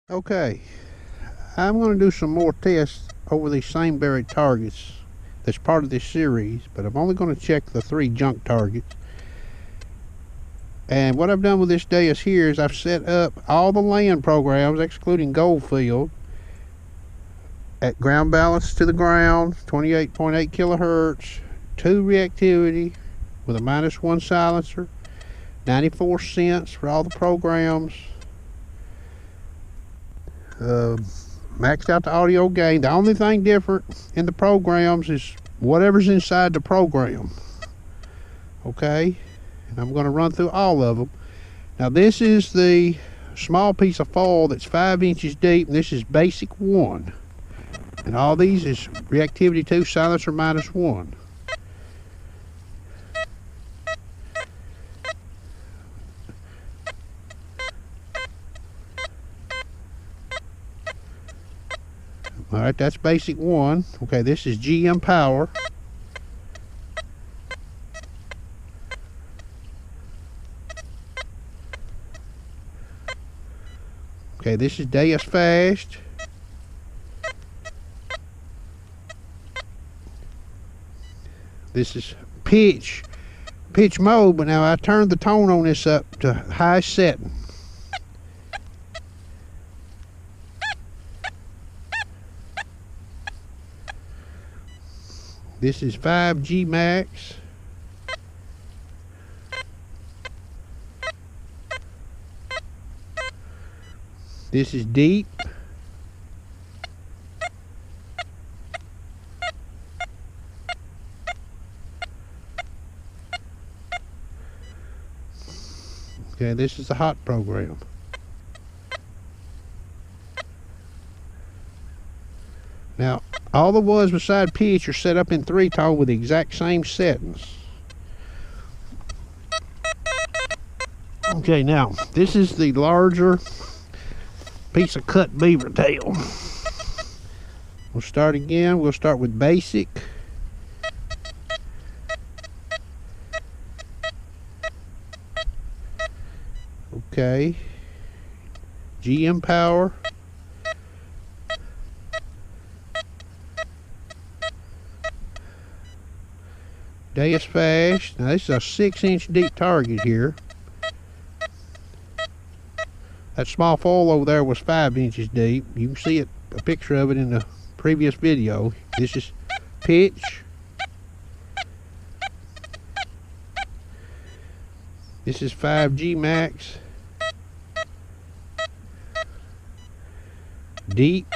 Okay, I'm going to do some more tests over these same buried targets that's part of this series, but I'm only going to check the 3 junk targets. And what I've done with this deus here is I've set up all the land programs, excluding Goldfield, at ground balance to the ground, 28.8 kilohertz, 2 reactivity with a -1 silencer, 94 cents for all the programs. Maxed out the audio gain. The only thing different in the programs is whatever's inside the program. Okay, and I'm going to run through all of them. Now this is the small piece of foil that's 5 inches deep, and this is basic 1. And all these is reactivity 2, silencer -1. Alright, that's basic 1. Okay, this is GM power. Okay, this is deus fast. This is pitch mode, but now I turned the tone on this up to high setting. This is 5G max. This is deep. Okay, this is the hot program. Now, all the ones beside pitch are set up in 3-tone with the exact same settings. Okay, now, this is the larger piece of cut beaver tail. We'll start again. We'll start with basic. Okay. GM power. Deus fast. Now this is a 6-inch deep target here. That small foil over there was 5 inches deep. You can see it, a picture of it in the previous video. This is pitch. This is 5G max. Deep.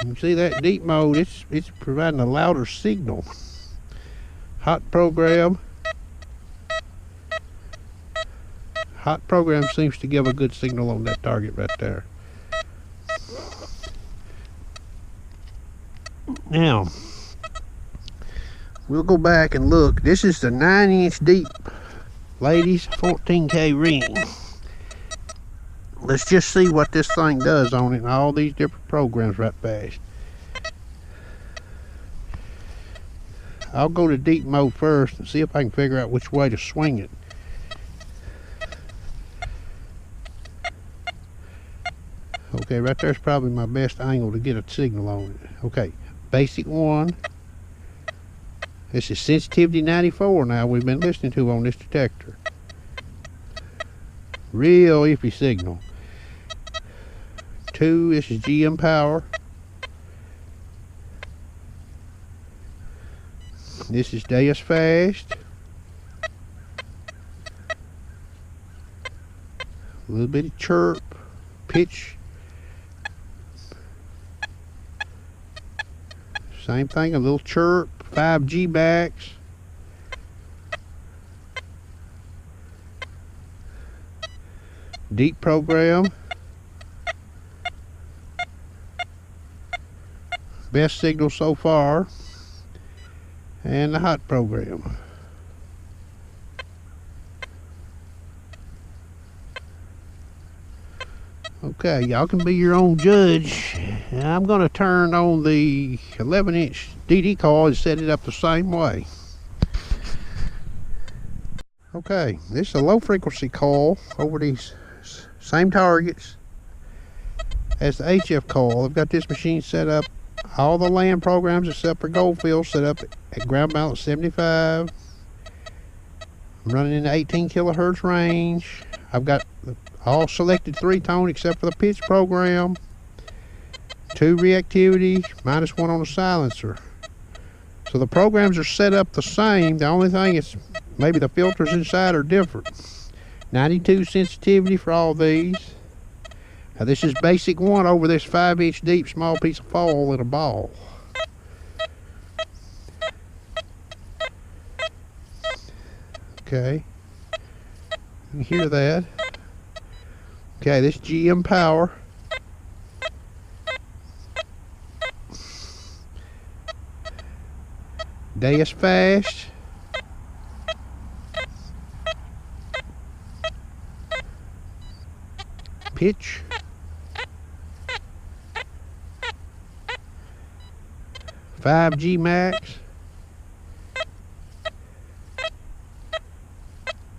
You can see that deep mode, it's providing a louder signal. Hot program. Hot program seems to give a good signal on that target right there. Now, we'll go back and look. This is the 9-inch deep, ladies, 14K ring. Let's just see what this thing does on it and all these different programs right fast. I'll go to deep mode first and see if I can figure out which way to swing it. Okay, right there's probably my best angle to get a signal on it. Okay, basic 1. This is sensitivity 94 now we've been listening to on this detector. Real iffy signal. 2, this is GM power. This is deus fast. A little bit of chirp, pitch. Same thing, a little chirp, 5G max. Deep program. Best signal so far. And the hot program. Okay, y'all can be your own judge. I'm going to turn on the 11-inch DD coil and set it up the same way. Okay, this is a low frequency coil over these same targets as the HF coil. I've got this machine set up, all the land programs except for Goldfield set up at ground balance 75. I'm running in the 18 kilohertz range. I've got all selected 3-tone except for the pitch program. 2 reactivity, -1 on the silencer. So the programs are set up the same. The only thing is maybe the filters inside are different. 92 sensitivity for all these. Now this is basic 1 over this 5-inch deep small piece of foil in a ball. Okay, you can hear that. Okay, this GM power. Deus fast. Pitch. G max.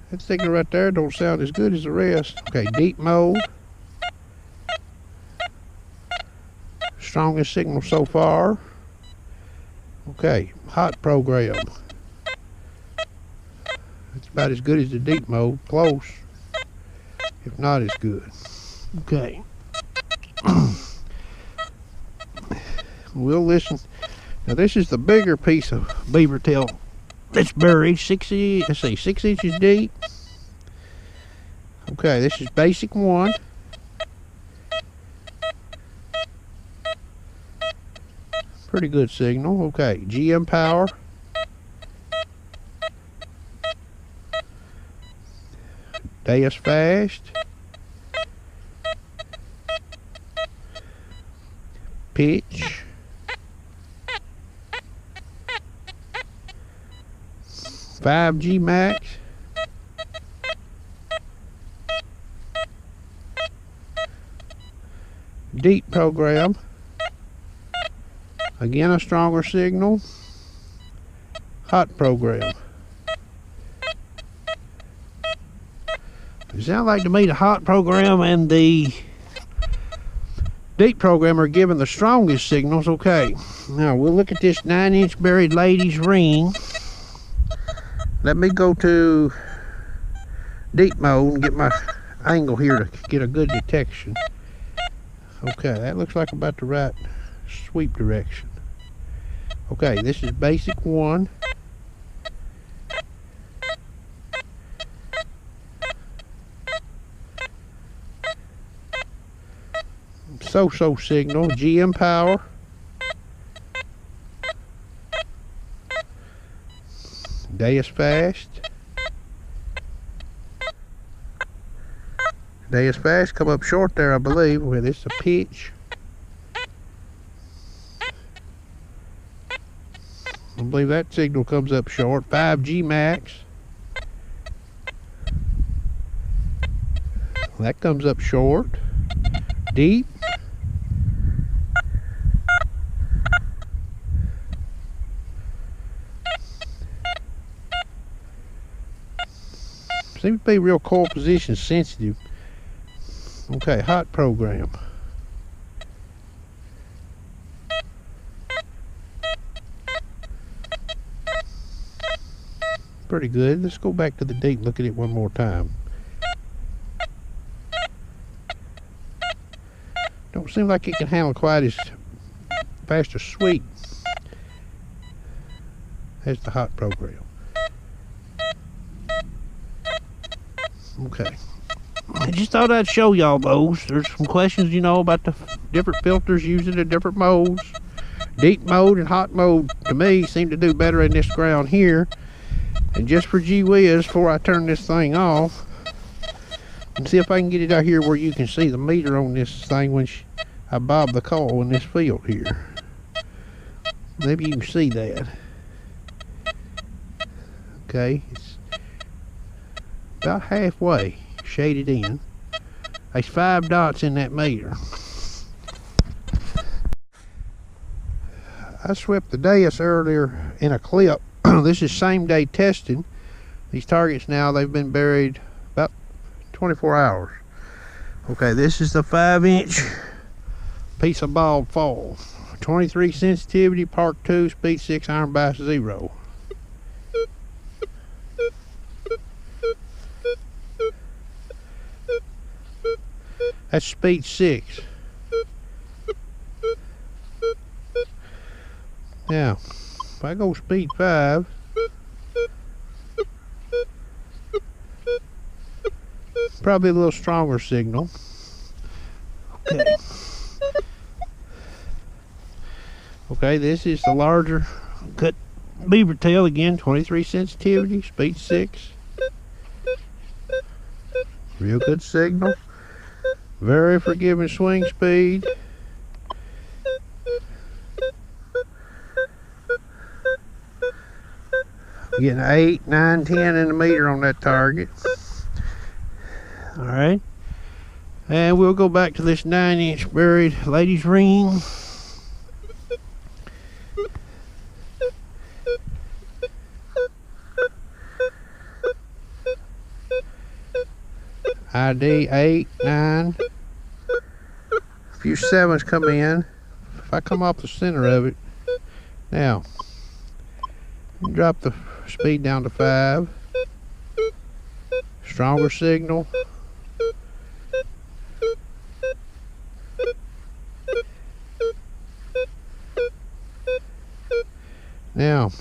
That signal right there don't sound as good as the rest. Okay, deep mode. Strongest signal so far. Okay, hot program. It's about as good as the deep mode, close, if not as good. Okay. We'll listen. Now this is the bigger piece of beaver tail that's buried. 6 inches deep. Okay, this is basic 1. Pretty good signal. Okay, GM power. Deus fast. Pitch. G max. Deep program. Again, a stronger signal. Hot program. It sounds like to me the hot program and the deep program are giving the strongest signals. Okay, now we'll look at this 9-inch buried lady's ring. Let me go to deep mode and get my angle here to get a good detection. Okay, that looks like about the right sweep direction. Okay, this is basic 1. So-so signal, GM power. Deus fast. Deus fast come up short there, I believe. Well, this is a pitch. I believe that signal comes up short. 5G max. That comes up short. Deep. Seems to be real coil position sensitive. Okay, hot program. Pretty good. Let's go back to the deep and look at it one more time. Don't seem like it can handle quite as fast a sweep as the hot program. Okay. I just thought I'd show y'all those. There's some questions, you know, about the different filters used in the different modes. Deep mode and hot mode, to me, seem to do better in this ground here. And just for gee whiz, before I turn this thing off, and see if I can get it out here where you can see the meter on this thing when I bob the coil in this field here. Maybe you can see that. Okay, it's about halfway shaded in. There's 5 dots in that meter. I swept the deus earlier in a clip. This is same day testing. These targets now, they've been buried about 24 hours. Okay, this is the 5-inch piece of bald foil. 23 sensitivity, Park 2, speed 6, iron bass 0. That's speed 6. Now, if I go speed 5, probably a little stronger signal. Okay. Okay, this is the larger cut beaver tail again, 23 sensitivity, speed 6. Real good signal. Very forgiving swing speed. Getting 8, 9, 10 in the meter on that target. Alright. And we'll go back to this 9-inch buried ladies ring. ID 8, 9. A few 7s come in. If I come off the center of it. Now, drop the speed down to 5. Stronger signal. Now,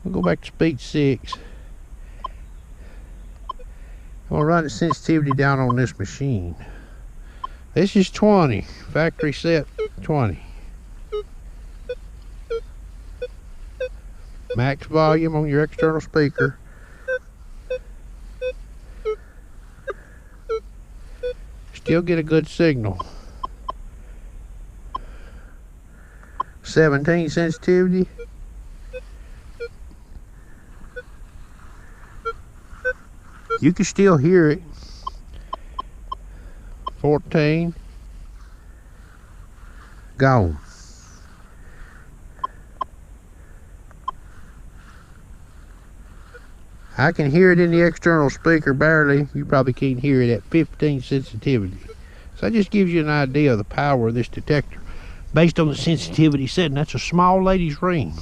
we'll go back to speed 6. I'm gonna run the sensitivity down on this machine. This is 20, factory set 20. Max volume on your external speaker. Still get a good signal. 17 sensitivity. You can still hear it. 14. Gone. I can hear it in the external speaker barely. You probably can't hear it at 15 sensitivity. So that just gives you an idea of the power of this detector based on the sensitivity setting. That's a small ladies ring.